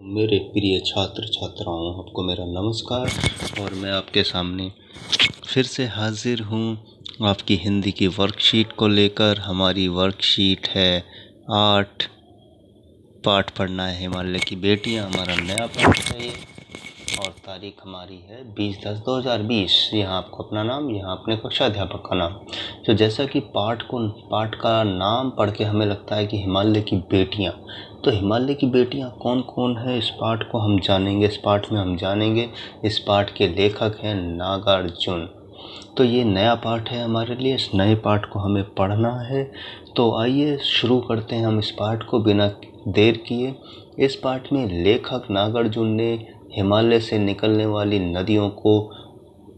मेरे प्रिय छात्र छात्राओं, आपको मेरा नमस्कार। और मैं आपके सामने फिर से हाजिर हूँ आपकी हिंदी की वर्कशीट को लेकर। हमारी वर्कशीट है 8। पाठ पढ़ना है हिमालय की बेटियाँ, हमारा नया पाठ है ये। और तारीख हमारी है 20/10/2020। यहाँ आपको अपना नाम, यहाँ अपने कक्षा अध्यापक का नाम। तो जैसा कि पाठ का नाम पढ़ के हमें लगता है कि हिमालय की बेटियाँ, तो हिमालय की बेटियाँ कौन कौन है, इस पाठ को हम जानेंगे। इस पाठ में हम जानेंगे, इस पाठ के लेखक हैं नागार्जुन। तो ये नया पाठ है हमारे लिए, इस नए पाठ को हमें पढ़ना है। तो आइए शुरू करते हैं हम इस पाठ को बिना देर किए। इस पाठ में लेखक नागार्जुन ने हिमालय से निकलने वाली नदियों को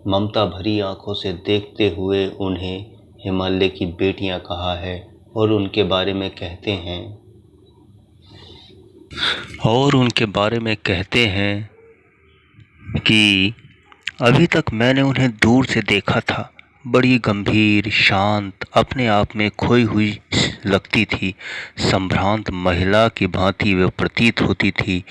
ममता भरी आंखों से देखते हुए उन्हें हिमालय की बेटियां कहा है। और उनके बारे में कहते हैं कि अभी तक मैंने उन्हें दूर से देखा था। बड़ी गंभीर, शांत, अपने आप में खोई हुई लगती थी। संभ्रांत महिला की भांति वे प्रतीत होती थी।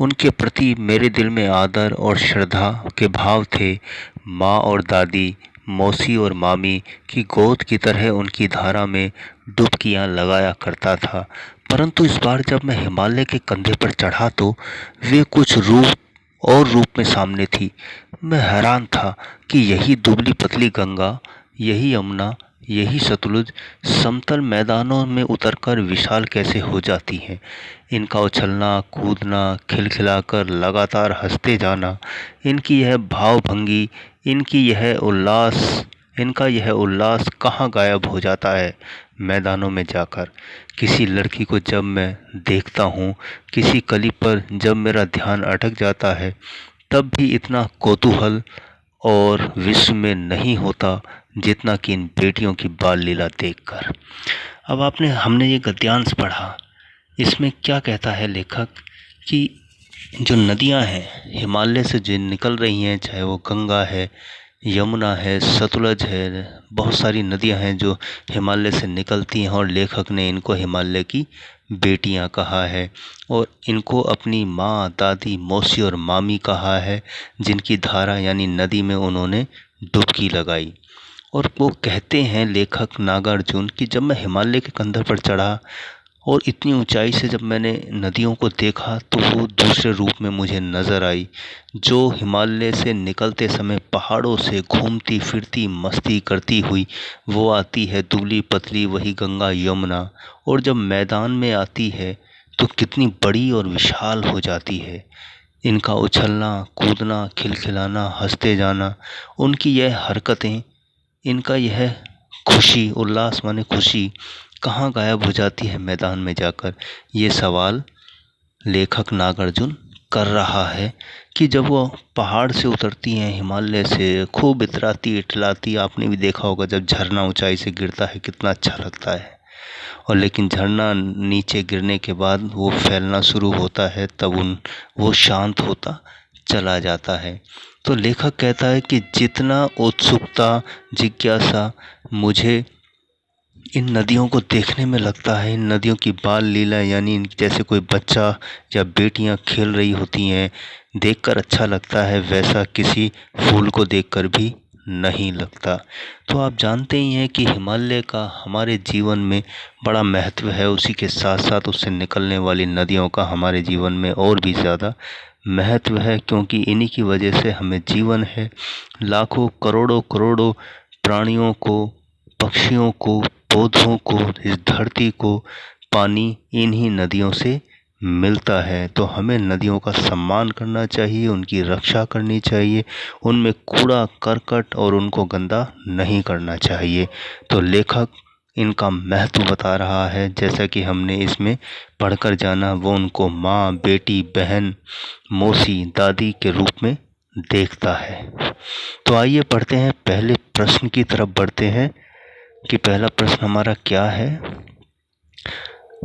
उनके प्रति मेरे दिल में आदर और श्रद्धा के भाव थे। माँ और दादी, मौसी और मामी की गोद की तरह उनकी धारा में डुबकियां लगाया करता था। परंतु इस बार जब मैं हिमालय के कंधे पर चढ़ा तो वे कुछ रूप में सामने थी। मैं हैरान था कि यही दुबली पतली गंगा, यही यमुना, यही सतलुज समतल मैदानों में उतरकर विशाल कैसे हो जाती हैं। इनका उछलना, कूदना, खिलखिलाकर लगातार हंसते जाना, इनकी यह भावभंगी, इनका यह उल्लास कहाँ गायब हो जाता है मैदानों में जाकर। किसी लड़की को जब मैं देखता हूँ, किसी कली पर जब मेरा ध्यान अटक जाता है, तब भी इतना कौतूहल और विश्व में नहीं होता जितना कि इन बेटियों की बाल लीला देखकर। अब हमने ये गद्यांश पढ़ा, इसमें क्या कहता है लेखक कि जो नदियां हैं हिमालय से जो निकल रही हैं, चाहे वो गंगा है, यमुना है, सतलुज है, बहुत सारी नदियां हैं जो हिमालय से निकलती हैं। और लेखक ने इनको हिमालय की बेटियां कहा है और इनको अपनी माँ, दादी, मौसी और मामी कहा है, जिनकी धारा यानी नदी में उन्होंने डुबकी लगाई। और वो कहते हैं लेखक नागार्जुन कि जब मैं हिमालय के कंधे पर चढ़ा और इतनी ऊंचाई से जब मैंने नदियों को देखा, तो वो दूसरे रूप में मुझे नज़र आई। जो हिमालय से निकलते समय पहाड़ों से घूमती फिरती मस्ती करती हुई वो आती है, दुबली पतली वही गंगा यमुना। और जब मैदान में आती है तो कितनी बड़ी और विशाल हो जाती है। इनका उछलना, कूदना, खिलखिलाना, हंसते जाना, उनकी यह हरकतें, इनका यह खुशी, उल्लास माने खुशी कहाँ गायब हो जाती है मैदान में जाकर। ये सवाल लेखक नागार्जुन कर रहा है कि जब वो पहाड़ से उतरती हैं, हिमालय से खूब इतराती इठलाती, आपने भी देखा होगा जब झरना ऊंचाई से गिरता है कितना अच्छा लगता है। और लेकिन झरना नीचे गिरने के बाद वो फैलना शुरू होता है, तब वो शांत होता चला जाता है। तो लेखक कहता है कि जितना उत्सुकता, जिज्ञासा मुझे इन नदियों को देखने में लगता है, इन नदियों की बाल लीला यानी जैसे कोई बच्चा या बेटियां खेल रही होती हैं, देखकर अच्छा लगता है, वैसा किसी फूल को देखकर भी नहीं लगता। तो आप जानते ही हैं कि हिमालय का हमारे जीवन में बड़ा महत्व है। उसी के साथ साथ उससे निकलने वाली नदियों का हमारे जीवन में और भी ज़्यादा महत्व है, क्योंकि इन्हीं की वजह से हमें जीवन है। लाखों करोड़ों करोड़ों प्राणियों को, पक्षियों को, पौधों को, इस धरती को पानी इन्हीं नदियों से मिलता है। तो हमें नदियों का सम्मान करना चाहिए, उनकी रक्षा करनी चाहिए, उनमें कूड़ा करकट और उनको गंदा नहीं करना चाहिए। तो लेखक इनका महत्व बता रहा है, जैसा कि हमने इसमें पढ़कर जाना। वो उनको माँ, बेटी, बहन, मौसी, दादी के रूप में देखता है। तो आइए पढ़ते हैं, पहले प्रश्न की तरफ बढ़ते हैं कि पहला प्रश्न हमारा क्या है।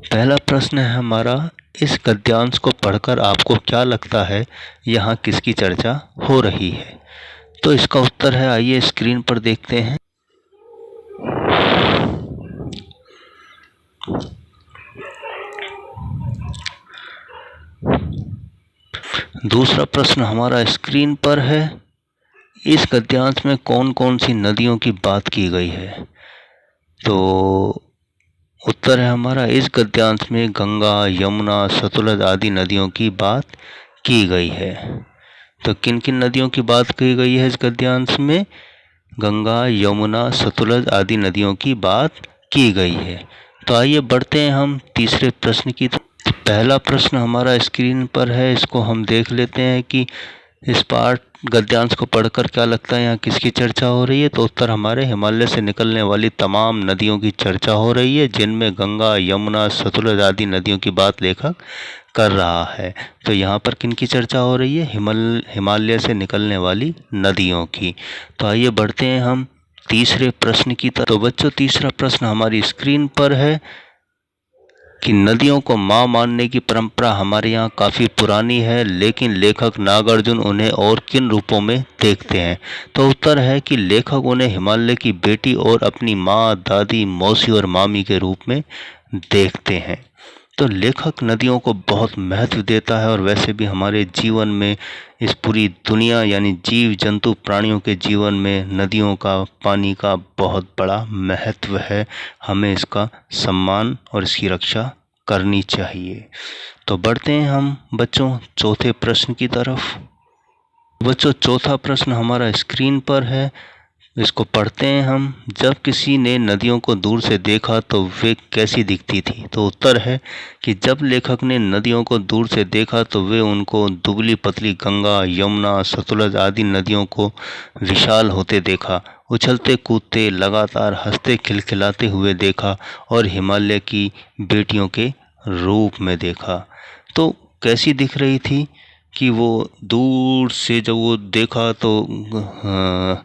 पहला प्रश्न है हमारा, इस गद्यांश को पढ़कर आपको क्या लगता है यहाँ किसकी चर्चा हो रही है। तो इसका उत्तर है, आइए स्क्रीन पर देखते हैं। दूसरा प्रश्न हमारा स्क्रीन पर है, इस गद्यांश में कौन कौन सी नदियों की बात की गई है? तो उत्तर है हमारा, इस गद्यांश में गंगा, यमुना, सतलज आदि नदियों की बात की गई है। तो किन किन नदियों की बात की गई है इस गद्यांश में? गंगा, यमुना, सतलज आदि नदियों की बात की गई है। तो आइए बढ़ते हैं हम तीसरे प्रश्न की तरफ। पहला प्रश्न हमारा स्क्रीन पर है, इसको हम देख लेते हैं कि इस पाठ गद्यांश को पढ़कर क्या लगता है यहाँ किसकी चर्चा हो रही है? तो उत्तर हमारे हिमालय से निकलने वाली तमाम नदियों की चर्चा हो रही है, जिनमें गंगा, यमुना, सतलज आदि नदियों की बात लेखक कर रहा है। तो यहाँ पर किन की चर्चा हो रही है? हिमालय से निकलने वाली नदियों की। तो आइए बढ़ते हैं हम तीसरे प्रश्न की तरफ। तो बच्चों, तीसरा प्रश्न हमारी स्क्रीन पर है कि नदियों को माँ मानने की परंपरा हमारे यहाँ काफ़ी पुरानी है, लेकिन लेखक नागार्जुन उन्हें और किन रूपों में देखते हैं? तो उत्तर है कि लेखक उन्हें हिमालय की बेटी और अपनी माँ, दादी, मौसी और मामी के रूप में देखते हैं। तो लेखक नदियों को बहुत महत्व देता है, और वैसे भी हमारे जीवन में, इस पूरी दुनिया यानी जीव जंतु प्राणियों के जीवन में नदियों का, पानी का बहुत बड़ा महत्व है। हमें इसका सम्मान और इसकी रक्षा करनी चाहिए। तो बढ़ते हैं हम बच्चों चौथे प्रश्न की तरफ। बच्चों, चौथा प्रश्न हमारा स्क्रीन पर है, इसको पढ़ते हैं हम। जब किसी ने नदियों को दूर से देखा तो वे कैसी दिखती थी? तो उत्तर है कि जब लेखक ने नदियों को दूर से देखा तो वे उनको दुबली पतली गंगा, यमुना, सतलज आदि नदियों को विशाल होते देखा, उछलते कूदते, लगातार हंसते खिलखिलाते हुए देखा, और हिमालय की बेटियों के रूप में देखा। तो कैसी दिख रही थी कि वो दूर से जब वो देखा तो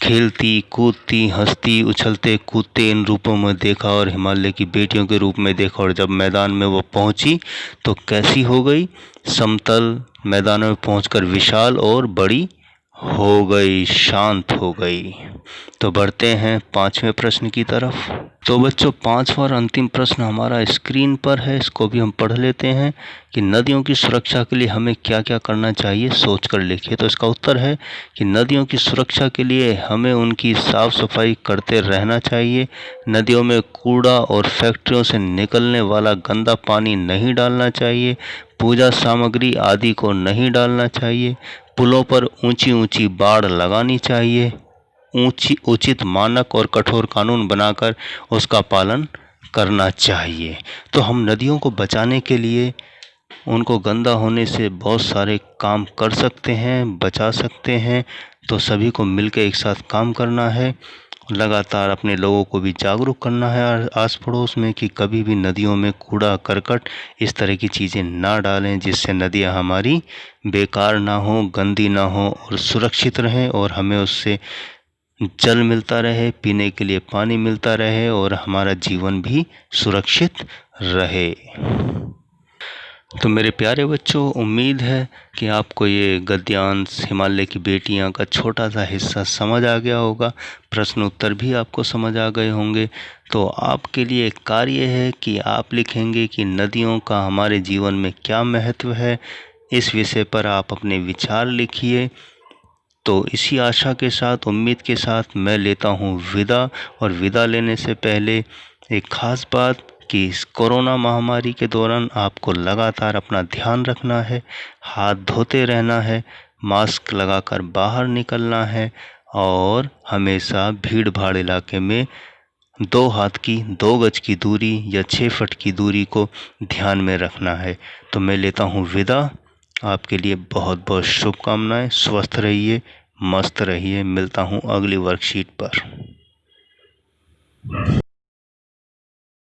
खेलती, कूदती, हंसती, उछलते कूदते इन रूपों में देखा, और हिमालय की बेटियों के रूप में देखा। और जब मैदान में वो पहुंची तो कैसी हो गई? समतल मैदान में पहुंचकर विशाल और बड़ी हो गई, शांत हो गई। तो बढ़ते हैं पांचवें प्रश्न की तरफ। तो बच्चों, पांचवा और अंतिम प्रश्न हमारा स्क्रीन पर है, इसको भी हम पढ़ लेते हैं कि नदियों की सुरक्षा के लिए हमें क्या क्या करना चाहिए, सोचकर लिखिए। तो इसका उत्तर है कि नदियों की सुरक्षा के लिए हमें उनकी साफ सफाई करते रहना चाहिए। नदियों में कूड़ा और फैक्ट्रियों से निकलने वाला गंदा पानी नहीं डालना चाहिए। पूजा सामग्री आदि को नहीं डालना चाहिए। पुलों पर ऊंची ऊंची बाड़ लगानी चाहिए। उचित मानक और कठोर कानून बनाकर उसका पालन करना चाहिए। तो हम नदियों को बचाने के लिए, उनको गंदा होने से बहुत सारे काम कर सकते हैं, बचा सकते हैं। तो सभी को मिलकर एक साथ काम करना है, लगातार अपने लोगों को भी जागरूक करना है आस पड़ोस में कि कभी भी नदियों में कूड़ा करकट इस तरह की चीज़ें ना डालें, जिससे नदियां हमारी बेकार ना हो, गंदी ना हो, और सुरक्षित रहें, और हमें उससे जल मिलता रहे, पीने के लिए पानी मिलता रहे, और हमारा जीवन भी सुरक्षित रहे। तो मेरे प्यारे बच्चों, उम्मीद है कि आपको ये गद्यांश हिमालय की बेटियां का छोटा सा हिस्सा समझ आ गया होगा। प्रश्न उत्तर भी आपको समझ आ गए होंगे। तो आपके लिए एक कार्य है कि आप लिखेंगे कि नदियों का हमारे जीवन में क्या महत्व है। इस विषय पर आप अपने विचार लिखिए। तो इसी आशा के साथ, उम्मीद के साथ मैं लेता हूँ विदा। और विदा लेने से पहले एक ख़ास बात कि इस कोरोना महामारी के दौरान आपको लगातार अपना ध्यान रखना है, हाथ धोते रहना है, मास्क लगाकर बाहर निकलना है, और हमेशा भीड़ भाड़ इलाके में 2 गज की दूरी या 6 फुट की दूरी को ध्यान में रखना है। तो मैं लेता हूँ विदा। आपके लिए बहुत बहुत शुभकामनाएं। स्वस्थ रहिए, मस्त रहिए। मिलता हूँ अगली वर्कशीट पर।